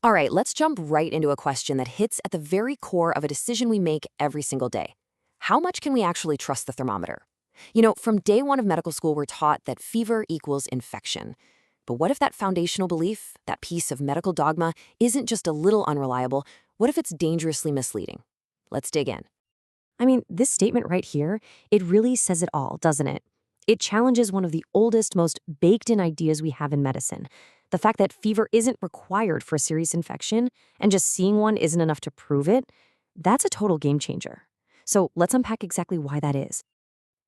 All right, let's jump right into a question that hits at the very core of a decision we make every single day. How much can we actually trust the thermometer? From day one of medical school, we're taught that fever equals infection. But what if that foundational belief, that piece of medical dogma, isn't just a little unreliable? What if it's dangerously misleading? Let's dig in. I mean, this statement right here, it really says it all, doesn't it? It challenges one of the oldest, most baked-in ideas we have in medicine. The fact that fever isn't required for a serious infection, and just seeing one isn't enough to prove it, that's a total game changer. So let's unpack exactly why that is.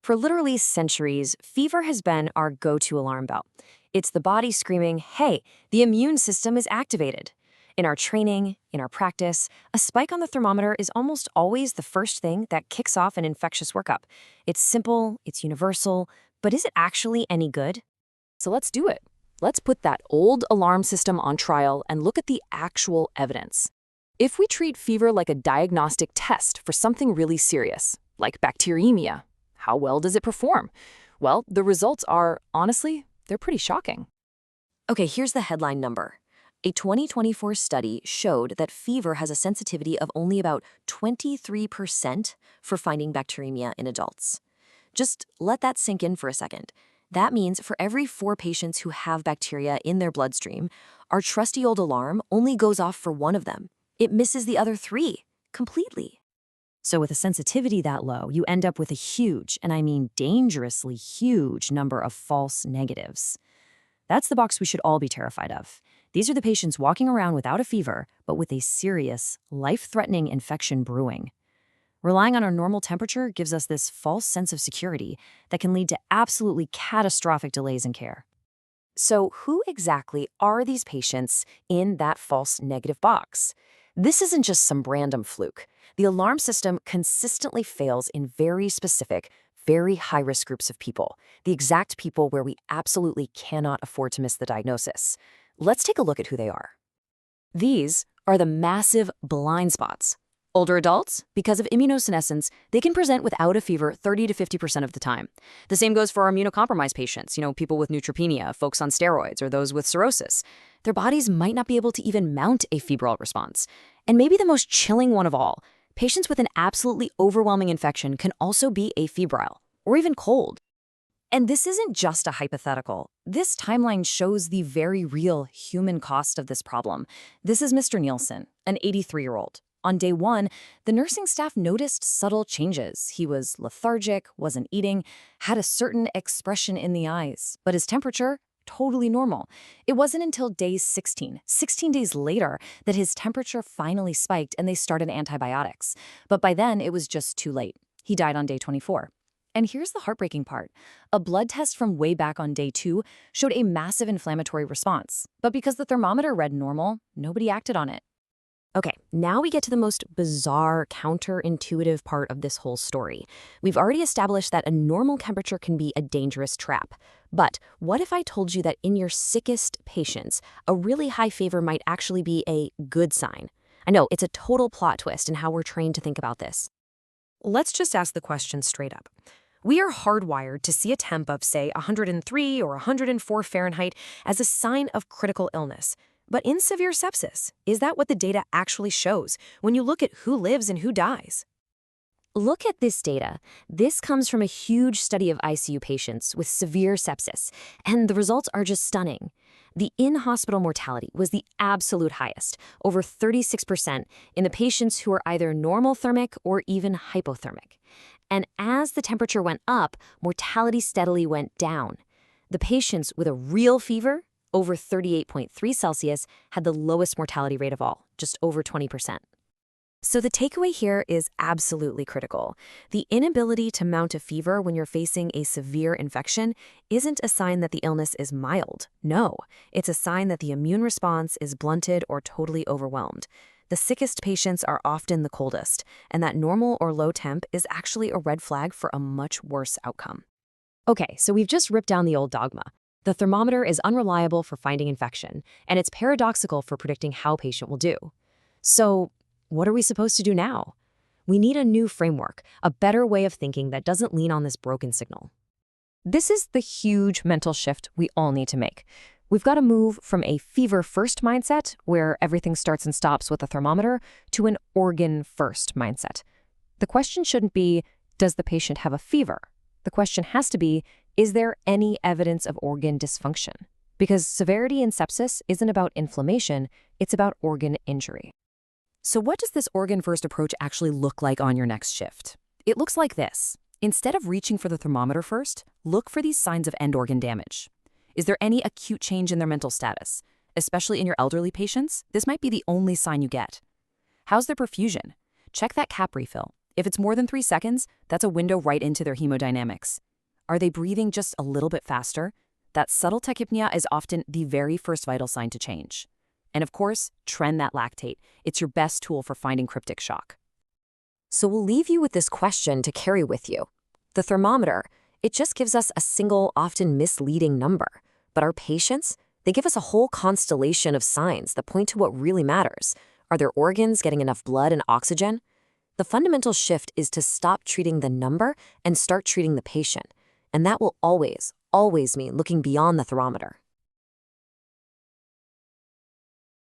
For literally centuries, fever has been our go-to alarm bell. It's the body screaming, hey, the immune system is activated. In our training, in our practice, a spike on the thermometer is almost always the first thing that kicks off an infectious workup. It's simple, it's universal, but is it actually any good? So let's do it. Let's put that old alarm system on trial and look at the actual evidence. If we treat fever like a diagnostic test for something really serious, like bacteremia, how well does it perform? Well, the results are, honestly, they're pretty shocking. Okay, here's the headline number. A 2024 study showed that fever has a sensitivity of only about 23% for finding bacteremia in adults. Just let that sink in for a second. That means for every 4 patients who have bacteria in their bloodstream, our trusty old alarm only goes off for 1 of them. It misses the other 3 completely. So with a sensitivity that low, you end up with a huge, and I mean dangerously huge, number of false negatives. That's the box we should all be terrified of. These are the patients walking around without a fever, but with a serious, life-threatening infection brewing. Relying on our normal temperature gives us this false sense of security that can lead to absolutely catastrophic delays in care. So who exactly are these patients in that false negative box? This isn't just some random fluke. The alarm system consistently fails in very specific, very high-risk groups of people, the exact people where we absolutely cannot afford to miss the diagnosis. Let's take a look at who they are. These are the massive blind spots. Older adults, because of immunosenescence, they can present without a fever 30 to 50% of the time. The same goes for our immunocompromised patients, people with neutropenia, folks on steroids, or those with cirrhosis. Their bodies might not be able to even mount a febrile response. And maybe the most chilling one of all, patients with an absolutely overwhelming infection can also be afebrile, or even cold. And this isn't just a hypothetical. This timeline shows the very real human cost of this problem. This is Mr. Nielsen, an 83-year-old. On day 1, the nursing staff noticed subtle changes. He was lethargic, wasn't eating, had a certain expression in the eyes, but his temperature, totally normal. It wasn't until day 16 days later, that his temperature finally spiked and they started antibiotics. But by then, it was just too late. He died on day 24. And here's the heartbreaking part. A blood test from way back on day 2 showed a massive inflammatory response. But because the thermometer read normal, nobody acted on it. Okay, now we get to the most bizarre, counterintuitive part of this whole story. We've already established that a normal temperature can be a dangerous trap. But what if I told you that in your sickest patients, a really high fever might actually be a good sign? I know, it's a total plot twist in how we're trained to think about this. Let's just ask the question straight up. We are hardwired to see a temp of, say, 103 or 104 Fahrenheit as a sign of critical illness. But in severe sepsis, is that what the data actually shows when you look at who lives and who dies? Look at this data. This comes from a huge study of ICU patients with severe sepsis, and the results are just stunning. The in-hospital mortality was the absolute highest, over 36%, in the patients who were either normothermic or even hypothermic. And as the temperature went up, mortality steadily went down. The patients with a real fever, over 38.3 Celsius, had the lowest mortality rate of all, just over 20%. So the takeaway here is absolutely critical. The inability to mount a fever when you're facing a severe infection isn't a sign that the illness is mild. No, it's a sign that the immune response is blunted or totally overwhelmed. The sickest patients are often the coldest, and that normal or low temp is actually a red flag for a much worse outcome. Okay, so we've just ripped down the old dogma. The thermometer is unreliable for finding infection, and it's paradoxical for predicting how a patient will do. So, what are we supposed to do now? We need a new framework, a better way of thinking that doesn't lean on this broken signal. This is the huge mental shift we all need to make. We've got to move from a fever-first mindset, where everything starts and stops with a thermometer, to an organ-first mindset. The question shouldn't be, does the patient have a fever? The question has to be, is there any evidence of organ dysfunction? Because severity in sepsis isn't about inflammation, it's about organ injury. So what does this organ-first approach actually look like on your next shift? It looks like this. Instead of reaching for the thermometer first, look for these signs of end organ damage. Is there any acute change in their mental status? Especially in your elderly patients, this might be the only sign you get. How's their perfusion? Check that cap refill. If it's more than 3 seconds, that's a window right into their hemodynamics. Are they breathing just a little bit faster? That subtle tachypnea is often the very first vital sign to change. And of course, trend that lactate. It's your best tool for finding cryptic shock. So we'll leave you with this question to carry with you. The thermometer, it just gives us a single, often misleading number. But our patients, they give us a whole constellation of signs that point to what really matters. Are their organs getting enough blood and oxygen? The fundamental shift is to stop treating the number and start treating the patient. And that will always, always mean looking beyond the thermometer.